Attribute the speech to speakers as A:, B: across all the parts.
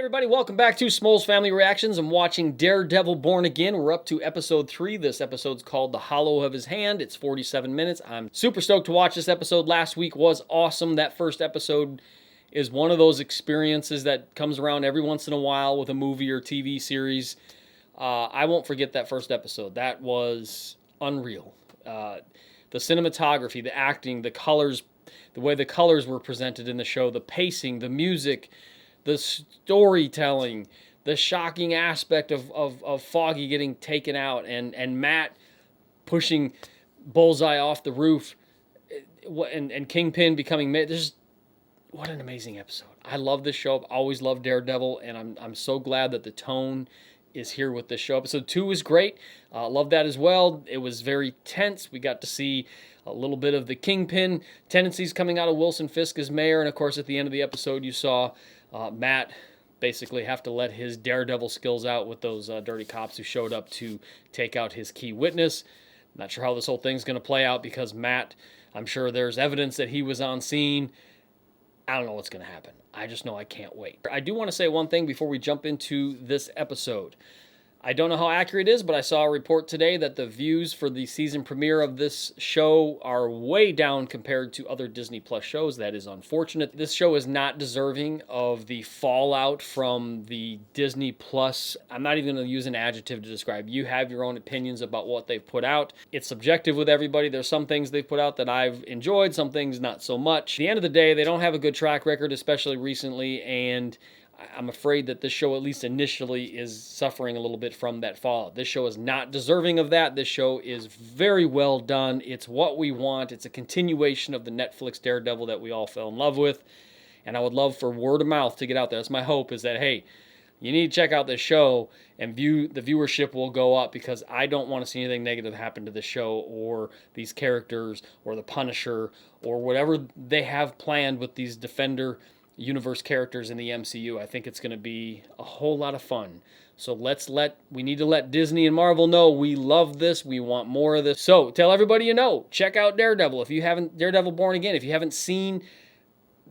A: Everybody, welcome back to Smole's Family Reactions. I'm watching Daredevil Born Again. We're up to episode 3. This episode's called The Hollow of His Hand. It's 47 minutes. I'm super stoked to watch this episode. Last week was awesome. That first episode is one of those experiences that comes around every once in a while with a movie or TV series. I won't forget that first episode. That was unreal. The cinematography, the acting, the colors, the way the colors were presented in the show, the pacing, the music, the storytelling, the shocking aspect of Foggy getting taken out and Matt pushing Bullseye off the roof and Kingpin becoming... What an amazing episode. I love this show. I've always loved Daredevil, and I'm so glad that the tone is here with this show. Episode 2 is great. Love that as well. It was very tense. We got to see a little bit of the Kingpin tendencies coming out of Wilson Fisk as mayor, and of course at the end of the episode you saw Matt basically have to let his Daredevil skills out with those dirty cops who showed up to take out his key witness. Not sure how this whole thing's going to play out because Matt, I'm sure there's evidence that he was on scene. I don't know what's going to happen. I just know I can't wait. I do want to say one thing before we jump into this episode. I don't know how accurate it is, but I saw a report today that the views for the season premiere of this show are way down compared to other Disney Plus shows. That is unfortunate. This show is not deserving of the fallout from the Disney Plus. I'm not even going to use an adjective to describe. You have your own opinions about what they've put out. It's subjective with everybody. There's some things they've put out that I've enjoyed, some things not so much. At the end of the day, they don't have a good track record, especially recently, and I'm afraid that this show, at least initially, is suffering a little bit from that fallout. This show is not deserving of that. This show is very well done. It's what we want. It's a continuation of the Netflix Daredevil that we all fell in love with. And I would love for word of mouth to get out there. That's my hope, is that, hey, you need to check out this show, and the viewership will go up, because I don't want to see anything negative happen to the show or these characters or the Punisher or whatever they have planned with these Defender universe characters in the MCU. I think it's going to be a whole lot of fun. So we need to let Disney and Marvel know we love this. We want more of this. So tell everybody you know, check out Daredevil. Daredevil Born Again, if you haven't seen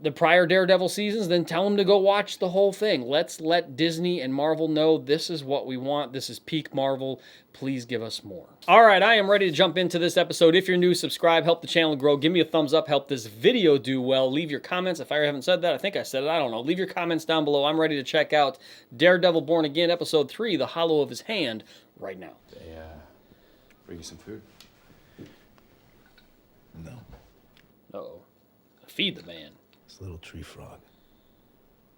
A: the prior Daredevil seasons, then tell them to go watch the whole thing. Let's let Disney and Marvel know this is what we want. This is peak Marvel. Please give us more. All right, I am ready to jump into this episode. If you're new, subscribe, help the channel grow. Give me a thumbs up, help this video do well. Leave your comments. If I haven't said that, I think I said it. I don't know. Leave your comments down below. I'm ready to check out Daredevil Born Again, Episode 3, The Hollow of His Hand, right now.
B: They, bring you some food?
C: No.
A: Uh-oh. Feed the man.
C: This little tree frog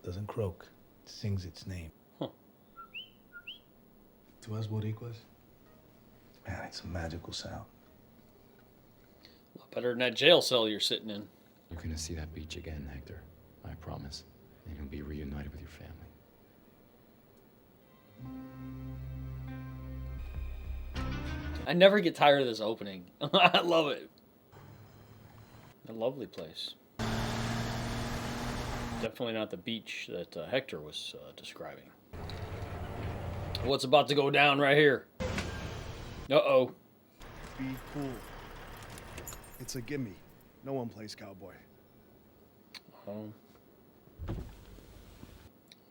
C: doesn't croak. It sings its name.
A: Huh.
C: To us, boricuas, man, it's a magical sound.
A: A lot better than that jail cell you're sitting in.
B: You're gonna see that beach again, Hector. I promise. And you'll be reunited with your family.
A: I never get tired of this opening. I love it. A lovely place. Definitely not the beach that Hector was describing. What's about to go down right here? Uh-oh.
D: Be cool. It's a gimme. No one plays cowboy.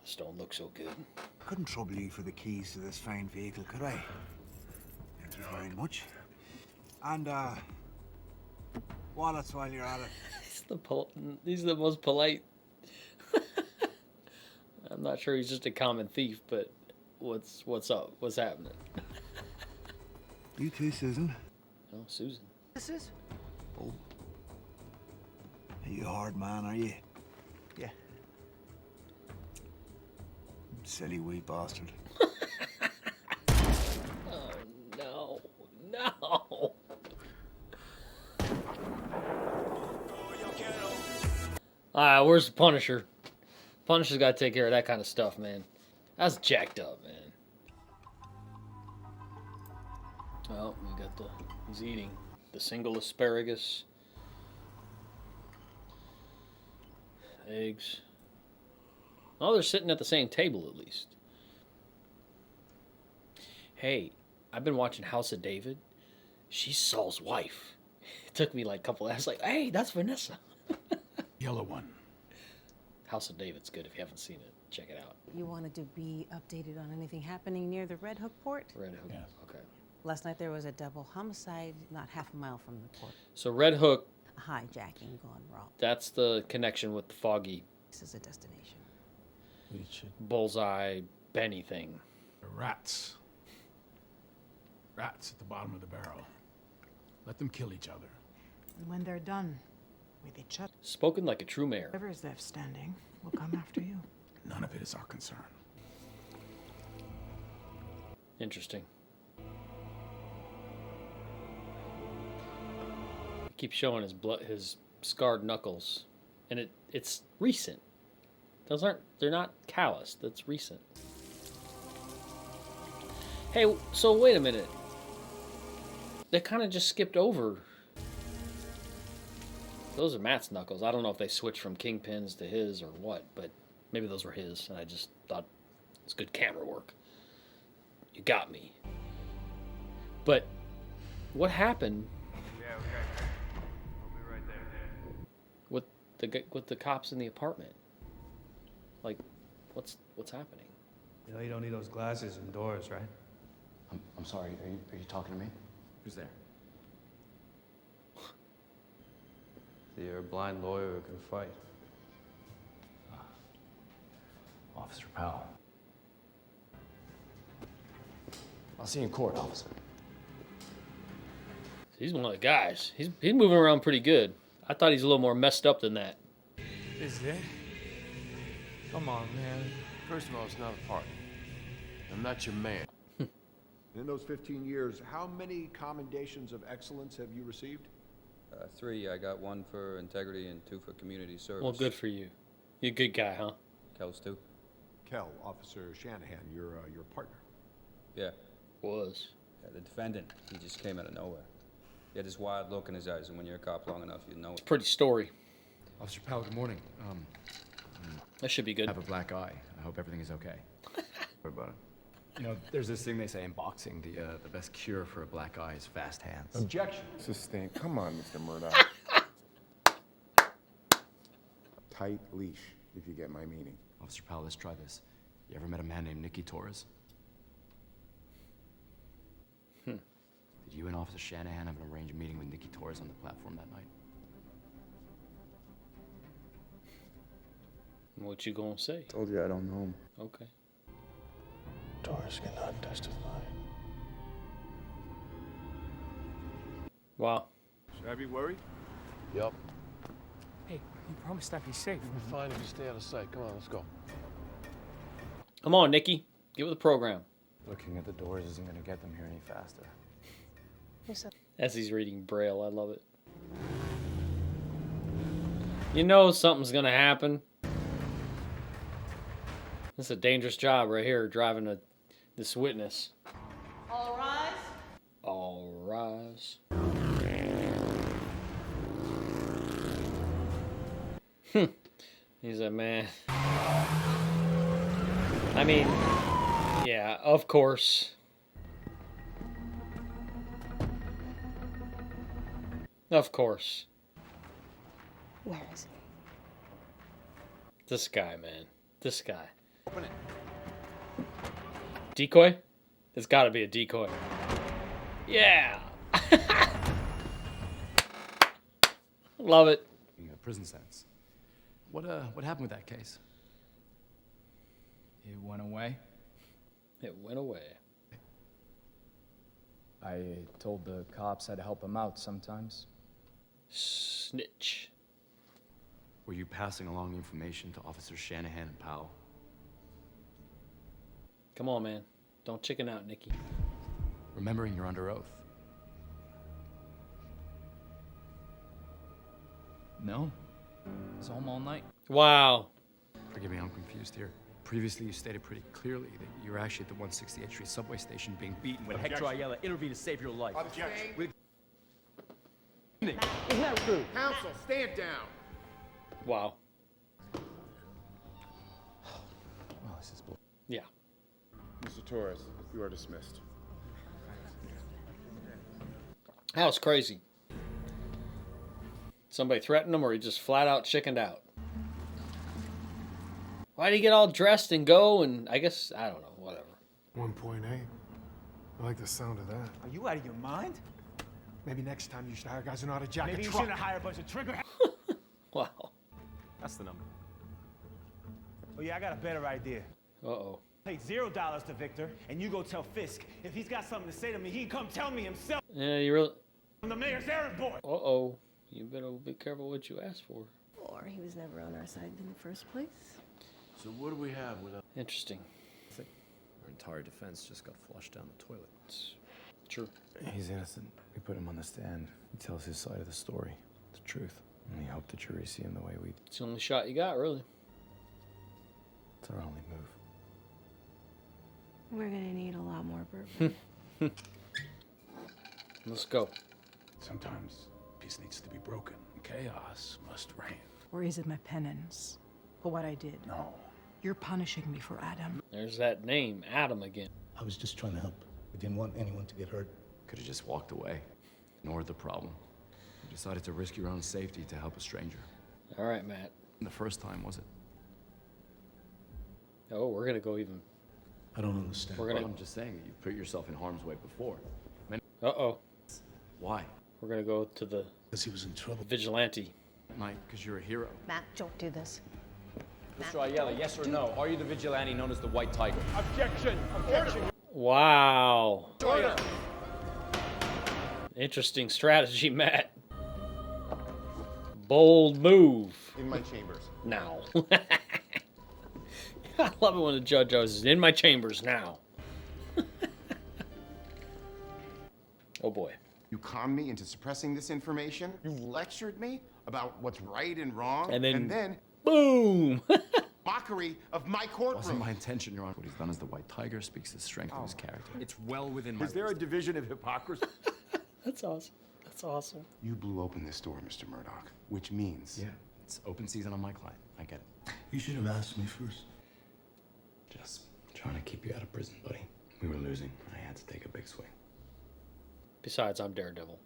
A: This don't look so good.
E: Couldn't trouble you for the keys to this fine vehicle, could I? Thank you very much. And, wallets while you're at it.
A: He's the most polite. I'm not sure he's just a common thief, but what's up? What's happening?
E: You too, Susan.
A: Oh, Susan.
E: This is? Oh. Are you a hard man, are you?
D: Yeah.
E: Silly wee bastard.
A: Oh, no. No. Where's the Punisher? Punisher's got to take care of that kind of stuff, man. That's jacked up, man. Oh, he's eating the single asparagus. Eggs. Oh, they're sitting at the same table at least. Hey, I've been watching House of David. She's Saul's wife. It took me like a couple hours, like, hey, that's Vanessa.
C: Yellow one.
A: House of David's good if you haven't seen it. Check it out.
F: You wanted to be updated on anything happening near the Red Hook port?
A: Red Hook.
C: Yes.
A: Okay.
F: Last night there was a double homicide not half a mile from the port.
A: So Red Hook,
F: A hijacking gone wrong.
A: that's the connection with the Foggy
F: This is a destination.
C: We should.
A: Bullseye Benny thing.
G: The rats. Rats at the bottom of the barrel. Let them kill each other.
H: And when they're done with each other,
A: Spoken like a true mayor.
H: whoever's left standing will come after you.
G: None of it is our concern.
A: Interesting. He keeps showing his scarred knuckles, and it's recent. They're not calloused. That's recent. Hey, so wait a minute. They kind of just skipped over. Those are Matt's knuckles. I don't know if they switched from Kingpin's to his or what, but maybe those were his, and I just thought it's good camera work. You got me. But what happened with the cops in the apartment? Like, what's happening?
I: You know you don't need those glasses indoors, right?
B: I'm sorry, are you talking to me? Who's there?
I: You're a blind lawyer who can fight.
B: Officer Powell. I'll see you in court, officer.
A: He's one of the guys. He's moving around pretty good. I thought he's a little more messed up than that.
J: Is it? Come on, man. First of all, it's not a party. I'm not your man.
D: In those 15 years, how many commendations of excellence have you received?
I: 3. I got 1 for integrity and 2 for community service.
A: Well, good for you. You're a good guy, huh?
I: Kel's too?
D: Kel, Officer Shanahan, your partner.
I: Yeah.
A: Was.
I: Yeah. The defendant, he just came out of nowhere. He had this wild look in his eyes, and when you're a cop long enough, you know it.
A: Pretty story.
B: Officer Powell, good morning.
A: That should be
B: I
A: good.
B: have a black eye. I hope everything is okay.
I: What about it?
B: You know, there's this thing they say in boxing, the best cure for a black eye is fast hands.
J: Objection.
K: Sustained. Come on, Mr. Murdoch. Tight leash, if you get my meaning.
B: Officer Powell, let's try this. You ever met a man named Nicky Torres? Did you and Officer Shanahan have an arranged meeting with Nicky Torres on the platform that night?
A: What you gonna say?
K: Told you I don't know him.
A: Okay.
C: Torres cannot testify.
A: Wow.
D: Should I be worried?
J: Yup. Hey, you promised I'd be safe. You'll be fine if you stay out of sight. Come on, let's go.
A: Come on, Nikki. Get with the program.
I: Looking at the doors isn't going to get them here any faster.
A: As he's reading Braille, I love it. You know something's gonna happen. This is a dangerous job right here, driving this witness.
F: All rise.
A: All rise. He's a man. I mean, yeah, of course. Of course.
F: Where is he?
A: This guy, man. This guy.
D: Open it.
A: Decoy? It's gotta be a decoy. Yeah! Love it.
B: A prison sentence. What happened with that case?
I: It went away.
A: It went away.
I: I told the cops I'd help him out sometimes.
A: Snitch.
B: Were you passing along information to Officers Shanahan and Powell?
A: Come on, man. Don't chicken out, Nikki.
B: Remembering you're under oath.
I: No. I was home all night.
A: Wow.
B: Forgive me, I'm confused here. Previously, you stated pretty clearly that you were actually at the 168th Street subway station being beaten when
J: Objection.
B: Hector Ayala intervened to save your life.
J: Objection.
K: Counsel, stand down.
A: Wow.
B: Oh, this is bull.
A: Yeah.
K: Mr. Torres, you are dismissed.
A: That was crazy. Somebody threatened him or he just flat out chickened out? Why'd he get all dressed and go? And I guess, I don't know, whatever.
G: 1.8. I like the sound of that.
E: Are you out of your mind?
J: Maybe next time you should hire guys who know how to jack
E: Maybe
J: a
E: you
J: truck.
E: shouldn't hire a bunch of trigger.
A: Wow.
E: That's the number. Oh yeah, I got a better idea.
A: Uh-oh.
E: Pay $0 to Victor, and you go tell Fisk. If he's got something to say to me, he can come tell me himself.
A: Yeah, you really...
E: I'm the mayor's errand boy.
A: Uh-oh. You better be careful what you ask for.
L: Or he was never on our side in the first place.
J: So what do we have without...
A: Interesting.
B: Our entire defense just got flushed down the toilet.
A: It's true.
B: He's innocent. We put him on the stand. He tells his side of the story, the truth. And we hope the jury see him the way we...
A: It's the only shot you got, really.
B: It's our only move.
L: We're gonna need a lot more bourbon.
A: Let's go.
C: Sometimes peace needs to be broken. Chaos must reign.
H: Or is it my penance for what I did?
C: No.
H: You're punishing me for Adam.
A: There's that name, Adam, again.
C: I was just trying to help. I didn't want anyone to get hurt.
B: Could have just walked away. Ignored the problem. You decided to risk your own safety to help a stranger.
A: All right, Matt.
B: And the first time, was it?
A: Oh, we're going to go even...
C: I don't understand.
A: We're gonna...
B: Well, I'm just saying that you put yourself in harm's way before.
A: Uh-oh.
B: Why?
A: We're going to go to the...
C: Because he was in trouble.
A: Vigilante.
B: Mike, because you're a hero.
F: Matt, don't do this.
I: Mr. Ayala, yes or no? Are you the vigilante known as the White Tiger?
J: Objection! Objection!
A: Wow.
J: Order!
A: Interesting strategy, Matt. Bold move.
K: In my chambers.
A: Now. I love it when the judge goes, in my chambers now. Oh boy.
K: You conned me into suppressing this information. You lectured me about what's right and wrong.
A: And then
K: boom!
A: boom!
K: Mockery of my
B: Wasn't
K: courtroom.
B: my intention, Your Honor. What he's done as the White Tiger speaks to the strength of his character. It's well within my...
D: Is there a division of hypocrisy?
A: That's awesome. That's awesome.
K: You blew open this door, Mr. Murdoch, which means...
B: Yeah, it's open season on my client. I get it.
C: You should have asked me first.
B: Just trying to keep you out of prison, buddy. We were losing. I had to take a big swing.
A: Besides, I'm Daredevil.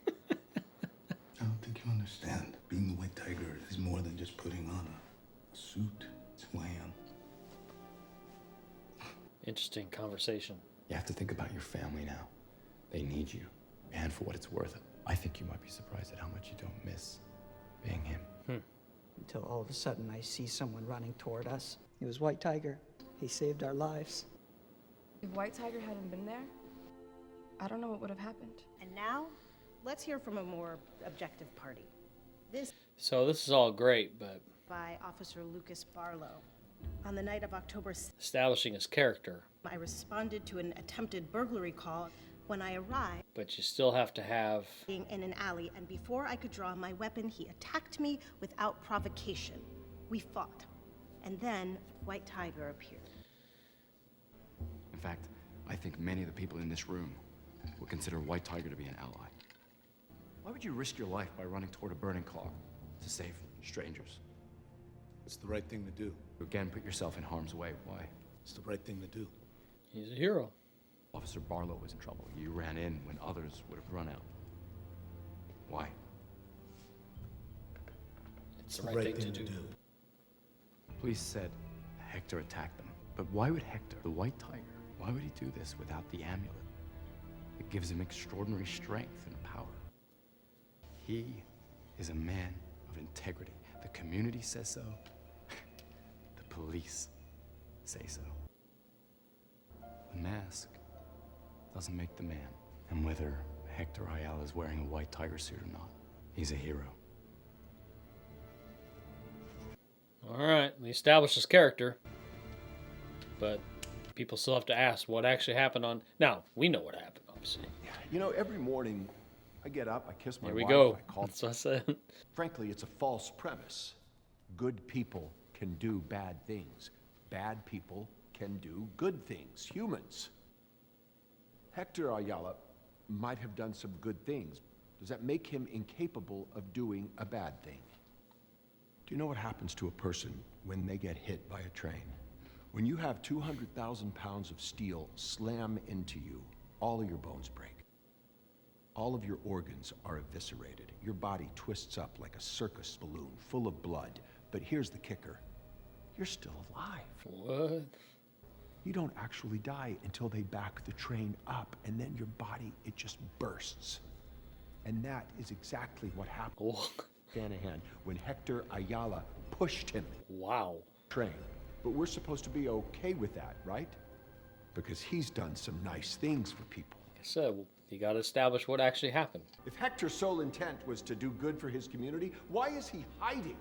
C: I don't think you understand. Being the White Tiger is more than just putting on a suit. It's who I am.
A: Interesting conversation.
B: You have to think about your family now. They need you. And for what it's worth, I think you might be surprised at how much you don't miss being him.
M: Until all of a sudden I see someone running toward us. It was White Tiger. He saved our lives.
L: If White Tiger hadn't been there, I don't know what would have happened.
F: And now, let's hear from a more objective party. This
A: So this is all great, but
F: by Officer Lucas Barlow. On the night of October 6th,
A: establishing his character.
F: I responded to an attempted burglary call. When I arrived,
A: But you still have to have...
F: in an alley, and before I could draw my weapon, he attacked me without provocation. We fought, and then White Tiger appeared.
B: In fact, I think many of the people in this room would consider White Tiger to be an ally. Why would you risk your life by running toward a burning car to save strangers?
C: It's the right thing to do.
B: You again put yourself in harm's way. Why?
C: It's the right thing to do.
A: He's a hero.
B: Officer Barlow was in trouble. You ran in when others would have run out. Why?
A: It's the right thing to do.
B: Police said Hector attacked them. But why would Hector, the White Tiger, why would he do this without the amulet? It gives him extraordinary strength and power. He is a man of integrity. The community says so. The police say so. The mask doesn't make the man. And whether Hector Ayala is wearing a White Tiger suit or not, he's a hero.
A: All right, we established his character, but people still have to ask what actually happened on... Now, we know what happened, obviously.
D: You know, every morning I get up, I kiss my
A: Here we
D: wife,
A: go.
D: I call...
A: That's what I said.
D: Frankly, it's a false premise. Good people can do bad things. Bad people can do good things. Humans. Hector Ayala might have done some good things. Does that make him incapable of doing a bad thing? Do you know what happens to a person when they get hit by a train? When you have 200,000 pounds of steel slam into you, all of your bones break. All of your organs are eviscerated. Your body twists up like a circus balloon full of blood. But here's the kicker. you're still alive.
A: What?
D: You don't actually die until they back the train up, and then your body, it just bursts. And that is exactly what happened. Shanahan, when Hector Ayala pushed him.
A: Wow.
D: Train. But we're supposed to be okay with that, right? Because he's done some nice things for people.
A: Like I said, you got to establish what actually happened.
D: If Hector's sole intent was to do good for his community, why is he hiding?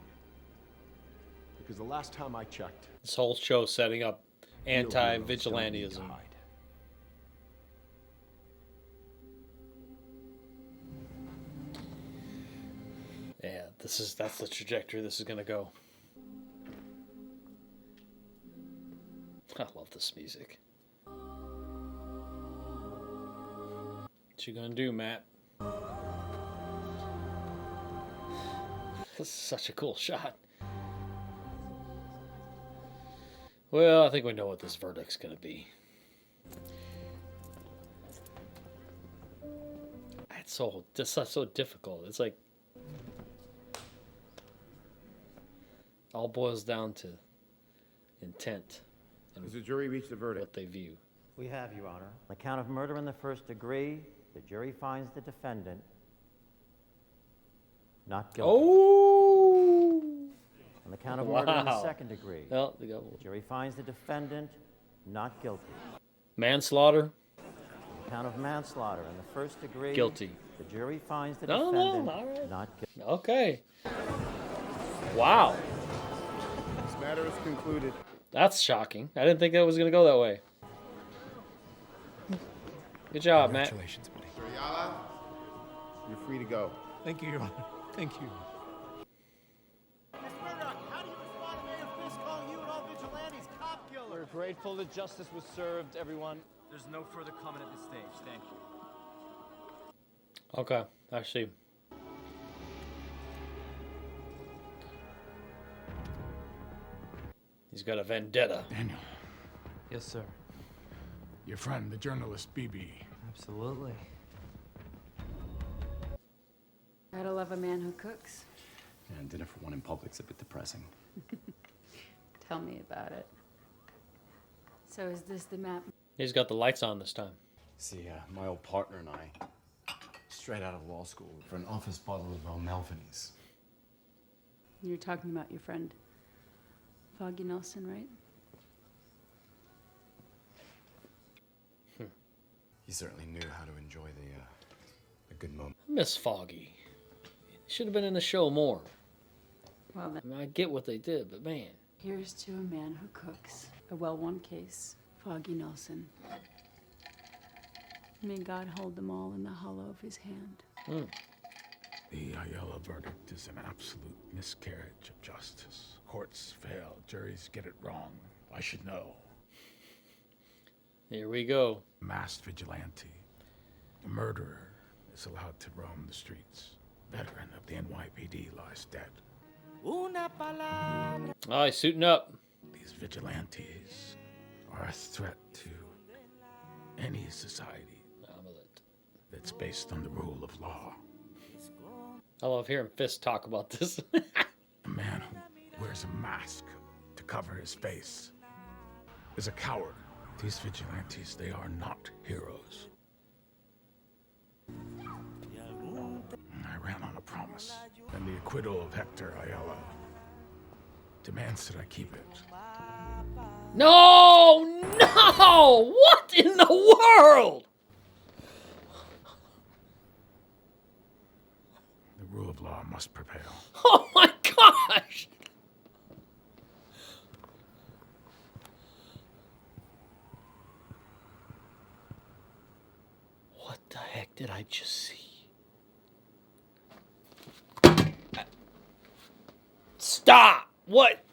D: Because the last time I checked,
A: this whole show setting up anti-vigilantism. Yeah, that's the trajectory this is gonna go. I love this music. What you gonna do, Matt? This is such a cool shot. Well, I think we know what this verdict's gonna be. It's so difficult. It's like all boils down to intent. And
N: Does the jury reach the verdict?
A: What they view.
O: We have, Your Honor. On the count of murder in the first degree, the jury finds the defendant not guilty.
A: Oh!
O: On the count of murder in the second degree,
A: well,
O: the jury finds the defendant not guilty.
A: Manslaughter.
O: On the count of manslaughter in the first degree,
A: guilty.
O: The jury finds the defendant
A: all right.
O: not guilty.
A: Okay. Wow.
N: This matter is concluded.
A: That's shocking. I didn't think that was going to go that way. Good job, Matt.
N: Congratulations, buddy. Mr. Ayala, you're free to go.
G: Thank you, Your Honor. Thank you.
P: We're grateful that justice was served, everyone. There's no further comment at this stage. Thank you.
A: Okay, I see. He's got a vendetta.
G: Daniel.
Q: Yes, sir.
G: Your friend, the journalist, BB.
Q: Absolutely.
R: Gotta love a man who cooks.
B: And dinner for one in public's a bit depressing.
R: Tell me about it. So is this the map?
A: He's got the lights on this time.
B: See, my old partner and I, straight out of law school, for an office bottle of Melvin's.
R: You're talking about your friend, Foggy Nelson, right?
B: He certainly knew how to enjoy the good moment.
A: Miss Foggy. Should have been in the show more.
R: Well, then.
A: I mean, I get what they did, but man.
R: Here's to a man who cooks. A well-won case, Foggy Nelson. May God hold them all in the hollow of his hand.
G: The Ayala verdict is an absolute miscarriage of justice. Courts fail, juries get it wrong. I should know.
A: Here we go.
G: Masked vigilante. The murderer is allowed to roam the streets. Veteran of the NYPD lies dead.
A: Oh, he's suiting up.
G: These vigilantes are a threat to any society that's based on the rule of law.
A: I love hearing Fisk talk about this.
G: A man who wears a mask to cover his face is a coward. These vigilantes, they are not heroes. I ran on a promise, and the acquittal of Hector Ayala demands that I keep it.
A: No! No! What in the world?
G: The rule of law must prevail.
A: Oh my gosh! What the heck did I just see? Stop! What?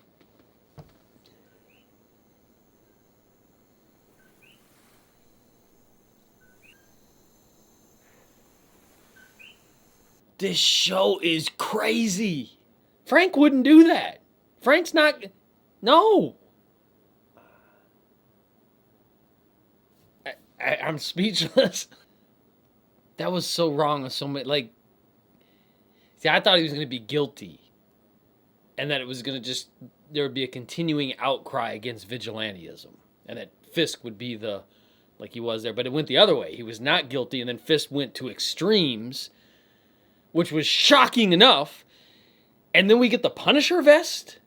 A: This show is crazy. Frank wouldn't do that. Frank's not... No. I'm speechless. That was so wrong on so many... Like... See, I thought he was going to be guilty. And that it was going to just there would be a continuing outcry against vigilantism, and that Fisk would be like he was there, but it went the other way. He was not guilty, and then Fisk went to extremes, which was shocking enough. And then we get the Punisher vest.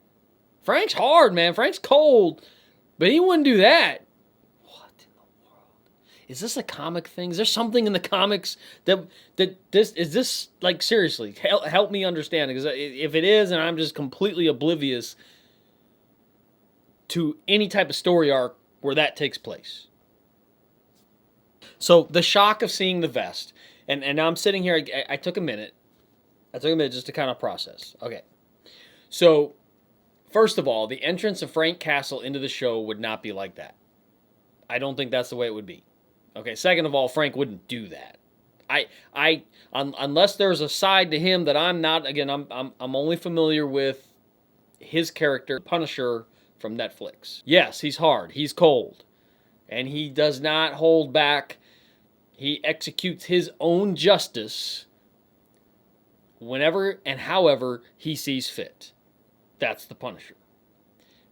A: Frank's hard, man. Frank's cold, but he wouldn't do that. What in the world? Is this a comic thing? Is there something in the comics that this like, seriously, help me understand, because if it is, and I'm just completely oblivious to any type of story arc where that takes place. So the shock of seeing the vest, and now I'm sitting here, I took a minute. I took a minute just to kind of process. Okay. So, first of all, the entrance of Frank Castle into the show would not be like that. I don't think that's the way it would be. Okay. Second of all, Frank wouldn't do that. Unless there's a side to him that I'm not, again, I'm only familiar with his character, Punisher from Netflix. Yes, he's hard. He's cold. And he does not hold back. He executes his own justice whenever and however he sees fit. That's the Punisher.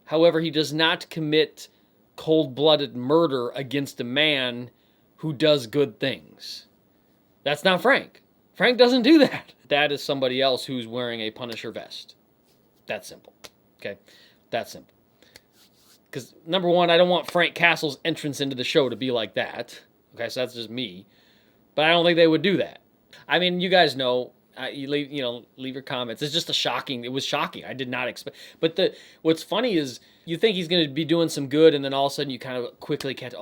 A: However, he does not commit cold-blooded murder against a man who does good things. That's not Frank. Frank doesn't do that. That is somebody else who's wearing a Punisher vest. That's simple. Okay? That's simple. Because, number one, I don't want Frank Castle's entrance into the show to be like that. Okay, so that's just me. But I don't think they would do that. I mean, you guys know, leave your comments. It's just it was shocking. I did not expect. But what's funny is you think he's going to be doing some good, and then all of a sudden you kind of quickly catch,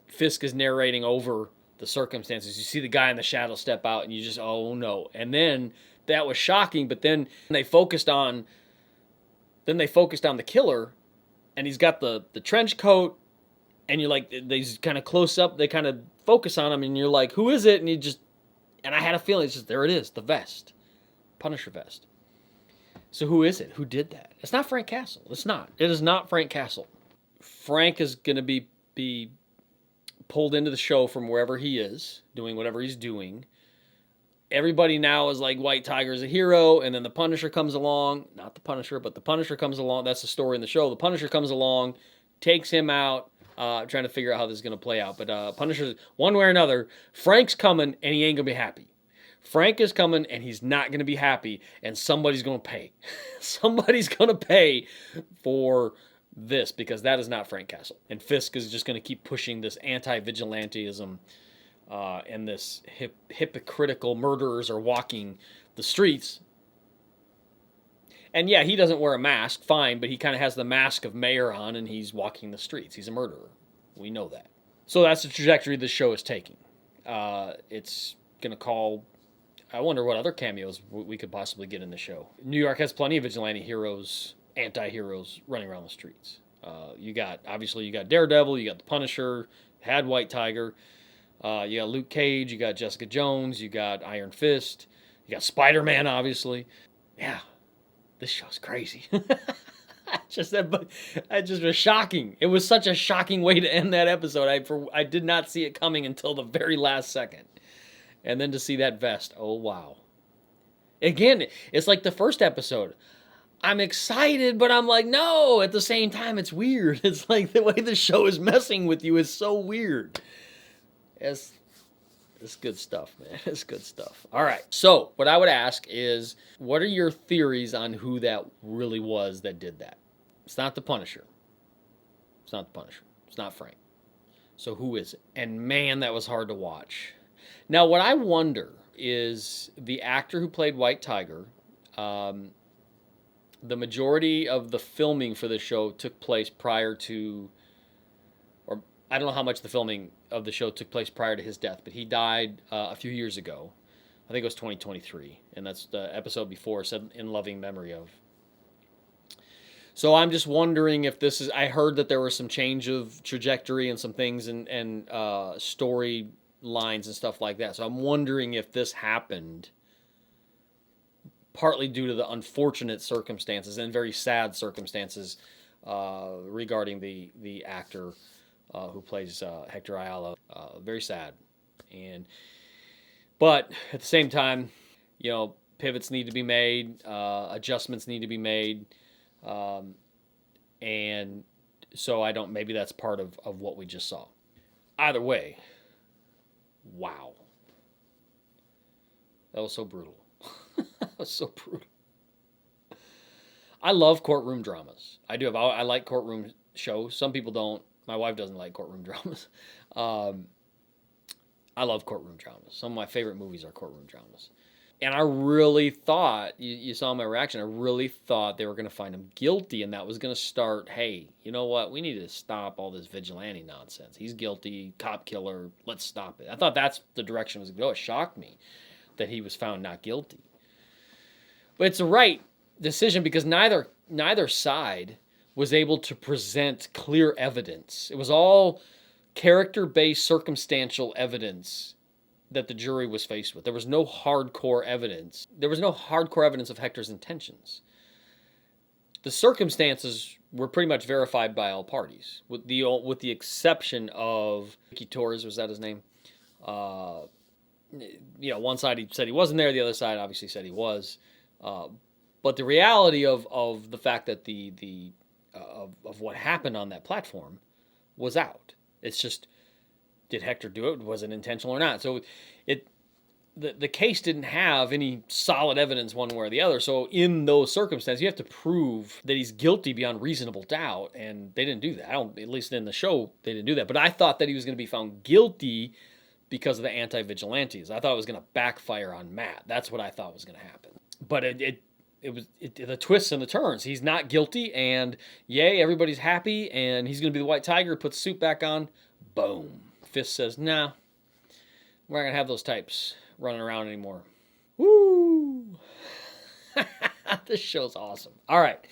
A: Fisk is narrating over the circumstances. You see the guy in the shadow step out, and you just, oh no. And then that was shocking, but then they focused on the killer, and he's got the trench coat, and you're like, they kind of close up, they kind of focus on him, and you're like, who is it? And I had a feeling, it's just, there it is, the vest. Punisher vest. So who is it? Who did that? It's not Frank Castle. It's not. It is not Frank Castle. Frank is going to be pulled into the show from wherever he is, doing whatever he's doing. Everybody now is like, White Tiger's a hero, and then the Punisher comes along. Not the Punisher, but the Punisher comes along. That's the story in the show. The Punisher comes along, takes him out, trying to figure out how this is going to play out. But Punisher, one way or another, Frank's coming, and he ain't going to be happy. Frank is coming, and he's not going to be happy, and somebody's going to pay. Somebody's going to pay for this, because that is not Frank Castle. And Fisk is just going to keep pushing this anti-vigilantism, and this hypocritical murderers are walking the streets. And yeah, he doesn't wear a mask, fine, but he kind of has the mask of mayor on, and he's walking the streets. He's a murderer. We know that. So that's the trajectory this show is taking. It's going to call... I wonder what other cameos we could possibly get in the show. New York has plenty of vigilante heroes, anti-heroes running around the streets. You got Daredevil, you got the Punisher, had White Tiger, you got Luke Cage, you got Jessica Jones, you got Iron Fist, you got Spider-Man, obviously. Yeah. This show's crazy. It just was shocking. It was such a shocking way to end that episode. I did not see it coming until the very last second. And then to see that vest, oh wow. Again, it's like the first episode. I'm excited, but I'm like, no. At the same time, it's weird. It's like the way the show is messing with you is so weird. It's good stuff, man. It's good stuff. All right. So what I would ask is, what are your theories on who that really was that did that? It's not the Punisher. It's not the Punisher. It's not Frank. So who is it? And man, that was hard to watch. Now, what I wonder is the actor who played White Tiger, the majority of the filming for the show took place prior to, or I don't know how much the filming of the show took place prior to his death, but he died a few years ago. I think it was 2023, and that's the episode before, said in loving memory of. So I'm just wondering if this is, I heard that there was some change of trajectory and some things and story lines and stuff like that. So I'm wondering if this happened partly due to the unfortunate circumstances and very sad circumstances regarding the actor who plays Hector Ayala. Very sad. But at the same time, pivots need to be made, adjustments need to be made, and so maybe that's part of what we just saw. Either way, wow. That was so brutal. That was so brutal. I love courtroom dramas. I do. I like courtroom shows. Some people don't. My wife doesn't like courtroom dramas. I love courtroom dramas. Some of my favorite movies are courtroom dramas. And I really thought, you saw my reaction, I really thought they were going to find him guilty, and that was going to start, hey, you know what? We need to stop all this vigilante nonsense. He's guilty, cop killer, let's stop it. I thought that's the direction it was going to go. It shocked me that he was found not guilty. But it's the right decision because neither side was able to present clear evidence. It was all character-based circumstantial evidence that the jury was faced with. There was no hardcore evidence. There was no hardcore evidence of Hector's intentions. The circumstances were pretty much verified by all parties, with the exception of Ricky Torres, was that his name? One side he said he wasn't there, the other side obviously said he was. But the reality of the fact that of what happened on that platform was out. It's just, did Hector do it? Was it intentional or not? So the case didn't have any solid evidence one way or the other. So in those circumstances, you have to prove that he's guilty beyond reasonable doubt, and they didn't do that. At least in the show, they didn't do that. But I thought that he was going to be found guilty because of the anti-vigilantes. I thought it was going to backfire on Matt. That's what I thought was going to happen. But it was the twists and the turns. He's not guilty, and yay, everybody's happy, and he's going to be the White Tiger, puts the suit back on. Boom. Fisk says, nah, we're not going to have those types running around anymore. Woo! This show's awesome. All right.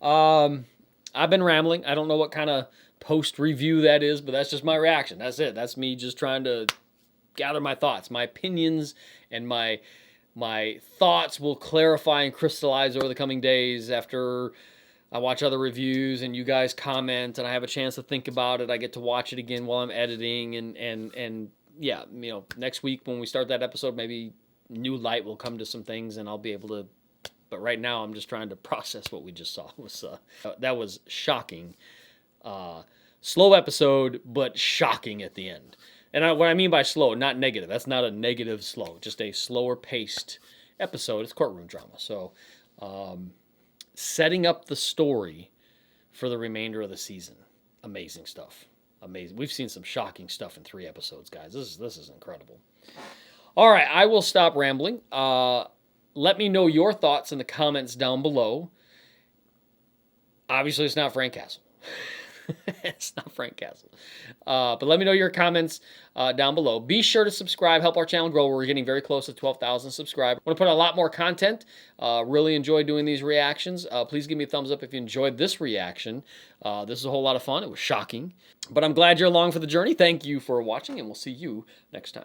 A: I've been rambling. I don't know what kind of post-review that is, but that's just my reaction. That's it. That's me just trying to gather my thoughts. My opinions and my thoughts will clarify and crystallize over the coming days after I watch other reviews and you guys comment and I have a chance to think about it. I get to watch it again while I'm editing and yeah, next week when we start that episode, maybe new light will come to some things and I'll be able to, but right now I'm just trying to process what we just saw. That was shocking. Slow episode, but shocking at the end. And what I mean by slow, not negative. That's not a negative slow, just a slower paced episode. It's courtroom drama. So, setting up the story for the remainder of the season. Amazing stuff. Amazing. We've seen some shocking stuff in 3 episodes, guys. This is incredible. All right, I will stop rambling. Let me know your thoughts in the comments down below. Obviously, it's not Frank Castle. It's not Frank Castle. But let me know your comments down below. Be sure to subscribe. Help our channel grow. We're getting very close to 12,000 subscribers. I want to put out a lot more content. Really enjoy doing these reactions. Please give me a thumbs up if you enjoyed this reaction. This is a whole lot of fun. It was shocking. But I'm glad you're along for the journey. Thank you for watching, and we'll see you next time.